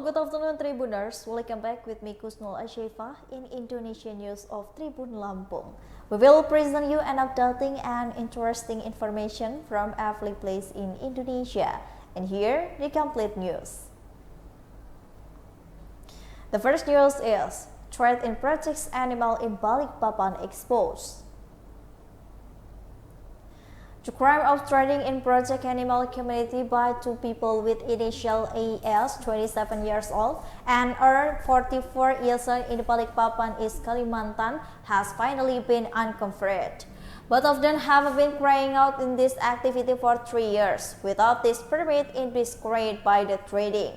Good afternoon, Tribuners. Welcome back with me, Kusnul Ashifah, in Indonesia News of Tribun Lampung. We will present you an updating and interesting information from every place in Indonesia. And here, the complete news. The first news is, threat in protects animal in Balikpapan exposed. The crime of trading in Project Animal Community by two people with initial AS, 27 years old, and R, 44 years old in Balikpapan, East Kalimantan, has finally been uncovered. Both of them have been crying out in this activity for 3 years, without this permit in discredit by the trading.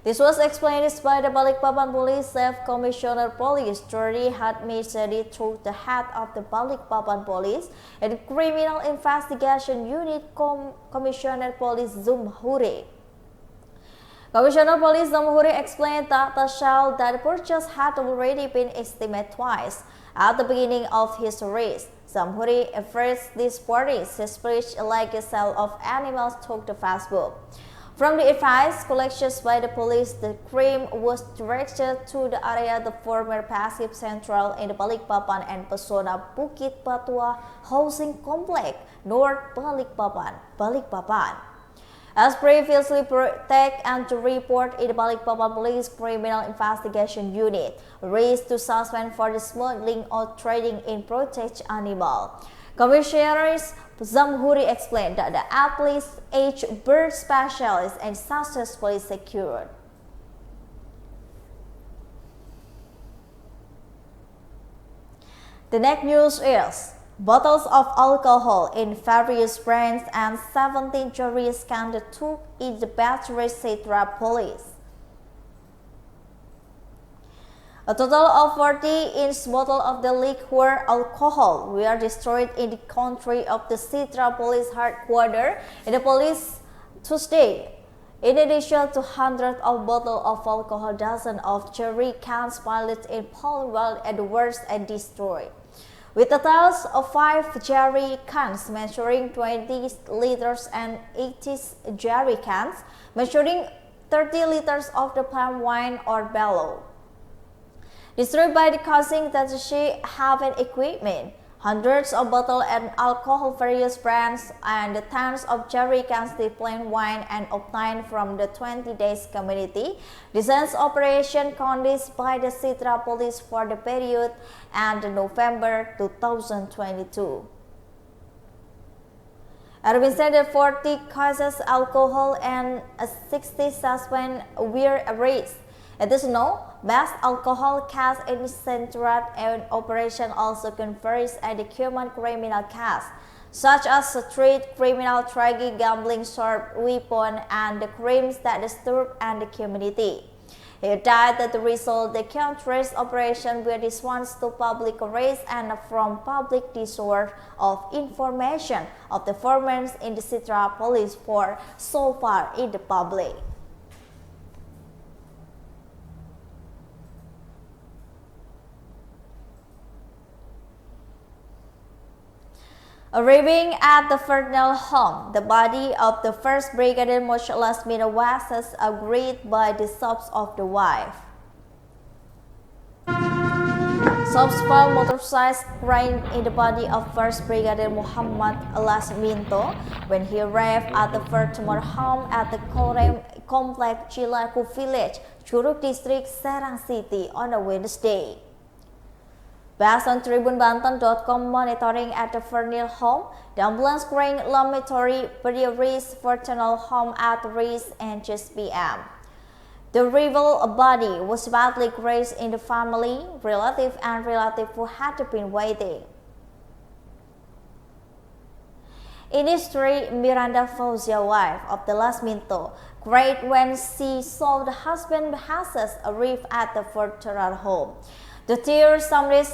This was explained by the Balikpapan Police Chief Commissioner Police Jody Hadmisedi through the head of the Balikpapan Police and Criminal Investigation Unit Commissioner Police Zumhuri. Commissioner Police Zumhuri explained that the shell that purchase had already been estimated twice at the beginning of his race. Zumhuri first this morning suspicious illegal sale of animals took to Facebook. From the advice collections by the police, the crime was directed to the area the former Passive Central in the Balikpapan and Pesona Bukit Batua Housing Complex, North Balikpapan. As previously tagged and to report in the Balikpapan Police Criminal Investigation Unit, raised to suspend for the smuggling or trading in protected animal. Commissioners Zumhuri explained that the at least 8 bird specialists and successfully secured. The next news is, bottles of alcohol in various brands and 17 juries counted took in the Battery Citra Police. A total of 40-inch bottle of the liquor alcohol were destroyed in the country of the Citra Police headquarters in the police Tuesday. In addition to hundreds of bottles of alcohol, dozens of jerry cans piled in Palmwell at the worst and destroyed. With totals of 5 jerry cans measuring 20 liters and 80 jerry cans measuring 30 liters of the palm wine or below. Destroyed by the causing that she having equipment, hundreds of bottles and alcohol, various brands, and the tons of jerry cans of plain wine and obtained from the 20 days community defense operation conducted by the Citra Police for the period and November 2022. It said that 40 cases alcohol and 60 suspects were arrested. Additional mass alcohol case in Central and operation also confers at the human criminal case, such as street criminal, tragedy, gambling, sharp weapon, and the crimes that disturb and the community. He died as the result of the country's operation with response to public arrest and from public disorder of information of the performance in the Citra Police force so far in the public. Arriving at the funeral home, the body of the 1st Brigadier Mosh Lasmina was agreed by the subs of the wife. Subs found motorcycles crying in the body of 1st Brigadier Muhammad Lasminto when he arrived at the funeral home at the Korem Complex Cilaku Village, Curug District, Serang City on a Wednesday. Based on TribunBanten.com monitoring at the funeral home, the ambulance crane laboratory reached funeral home at 3 and 6 p.m. The revealed body was badly grazed in the family, relative who had been waiting. In history, Miranda Fauzia, wife of the Lasminto, cried when she saw the husband Hassas arrive at the funeral home. The tears sounded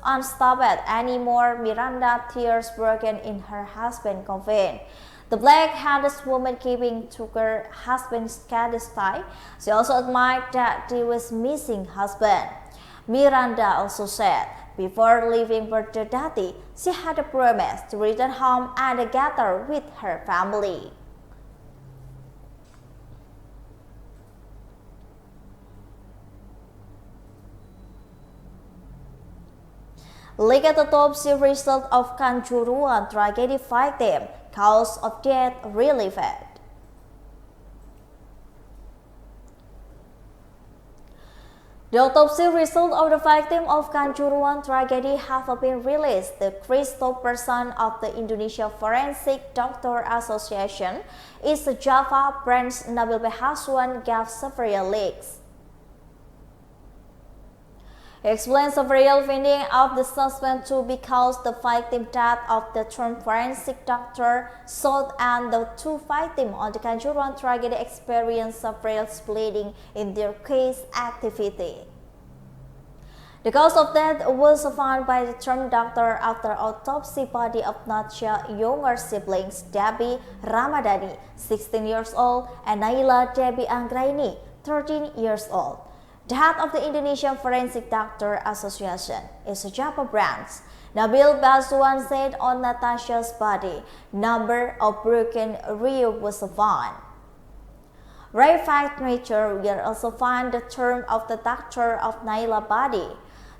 unstopped anymore. Miranda, tears broken in her husband, confessed. The black-headed woman keeping to her husband's satisfied. She also admitted that she was missing husband. Miranda also said, before leaving Berdodati, she had a promise to return home and gather with her family. Leaked autopsy result of Kanjuruhan tragedy victim, cause of death relieved. The autopsy result of the victim of Kanjuruhan tragedy have been released. The Christopherson of the Indonesia Forensic Doctor Association is Java branch Nabil Behaswan gave several leaks. He explains several findings of the suspect to be caused the victim death of the term forensic doctor South and the two victims on the Kanjuruhan tragedy experienced several bleeding in their case activity. The cause of death was found by the term doctor after autopsy body of Natsha younger siblings Debbie Ramadhani, 16 years old, and Naila Debbie Anggraini, 13 years old. The head of the Indonesian Forensic Doctor Association is a Java branch. Nabil Behaswan said on Natasha's body, number of broken ribs was found. Rarefied nature will also find the term of the doctor of Naila body.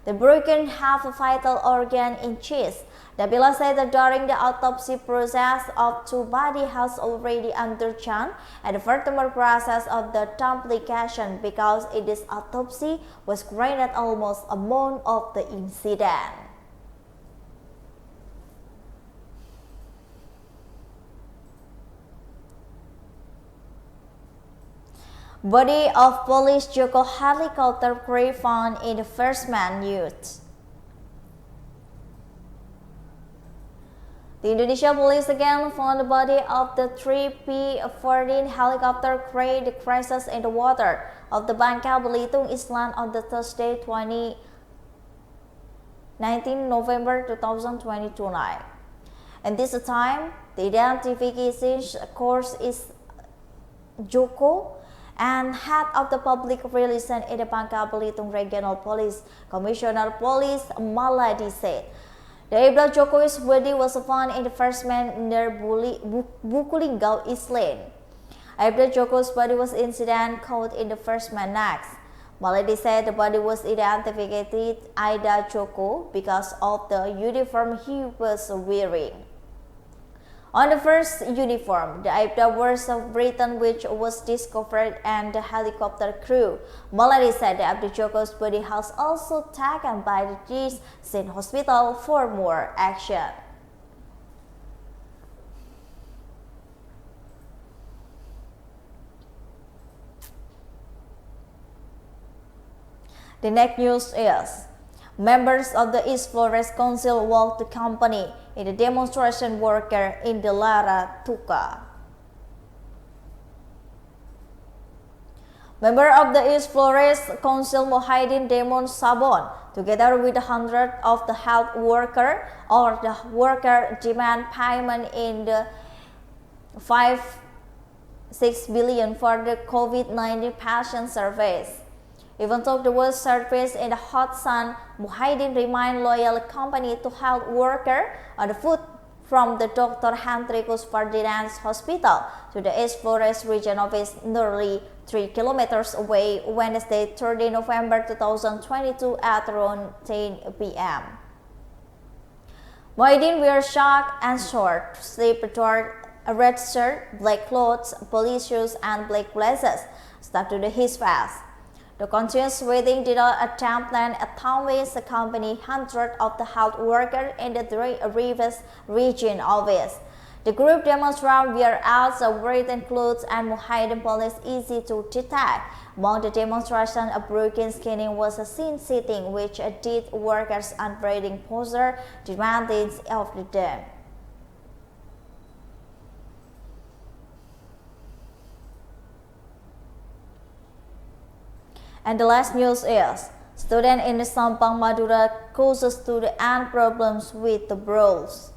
The broken have a vital organ in chest. Nabila said that during the autopsy process of two body has already undergone and the further process of the complication because this autopsy was granted almost a month of the incident. Body of police Joko helicopter crew found in the First Man Youth. The Indonesia Police again found the body of the 3P-14 helicopter crew that crashes in the water of the Bangka Belitung Island on the Thursday 19 November 2022 night. And this time, the identification course is Joko and head of the public relations in the Bangka Belitung Regional Police, Commissioner Police Maladi said. The Ibra Joko's body was found in the First Man near Bukulingau Island. Ibra Joko's body was incident caught in the First Man next. Maladi said the body was identified Ida Joko because of the uniform he was wearing. On the first uniform, the Ibra was of Britain which was discovered and the helicopter crew. Maladi said the Ibra Joko's body has also taken by the Jishin Hospital for more action. The next news is members of the East Flores Council walked the company in the demonstration worker in the Lara Tuka. Member of the East Flores Council Muhyiddin Demon Sabon, together with 100 of the health worker or the worker demand payment in the 5.6 billion for the COVID-19 patient surveys. Even though the worst service in the hot sun, Muhyiddin remained loyal company to health worker on the foot from the Dr. Hendrikus Ferdinand Hospital to the East Flores region office nearly 3 kilometers away Wednesday 30 November 2022 at around 10 p.m. Muhyiddin wears shock and short sleeve dark, a red shirt, black clothes, police shoes and black glasses stuck to his face. The continuous waiting did not attempt plan a townways accompany hundreds of the health workers in the Three Rivers region office. The group demonstrated wear out of written clothes and Muhyiddin police easy to detect. Among the demonstration, a broken skinning was seen sitting, which did workers unbraiding poster demanding of them. And the last news is, student in the Sampang Madura causes to the end problems with the brawls.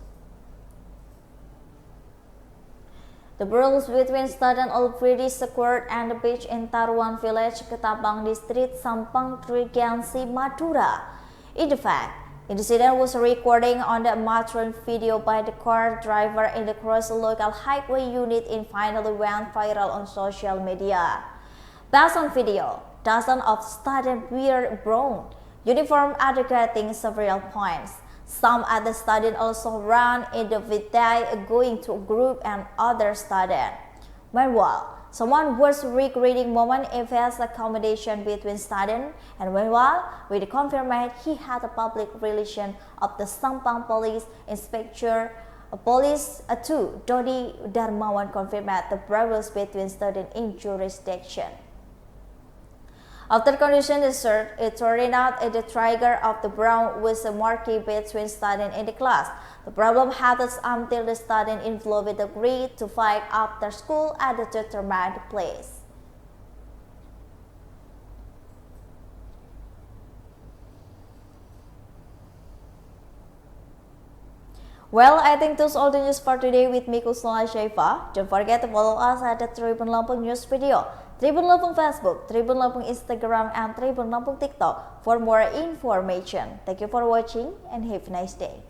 The brawls between student already secured and the beach in Taruan village, Ketapang district, Sampang, Regency, Madura. In fact, incident was recorded on the amateur video by the car driver in the cross local highway unit and finally went viral on social media. Based on video, dozens of students wear brown uniform aggregating several points. Some other students also ran in the video going to a group and other students. Meanwhile, someone was regretting moment if has accommodation between students, and meanwhile, with confirmed he had a public relation of the Sampang Police Inspector Police 2, Dodi Darmawan confirmed the problems between students in jurisdiction. After condition research, it turned out the trigger of the brawl was a marquee between students in the class. The problem happened until the student involved agreed to fight after school at the determined place. Well, I think that's all the news for today with me, Kusnala Shaifa. Don't forget to follow us at the Tribun Lampung News Video, Tribun Lampung Facebook, Tribun Lampung Instagram, and Tribun Lampung TikTok for more information. Thank you for watching and have a nice day.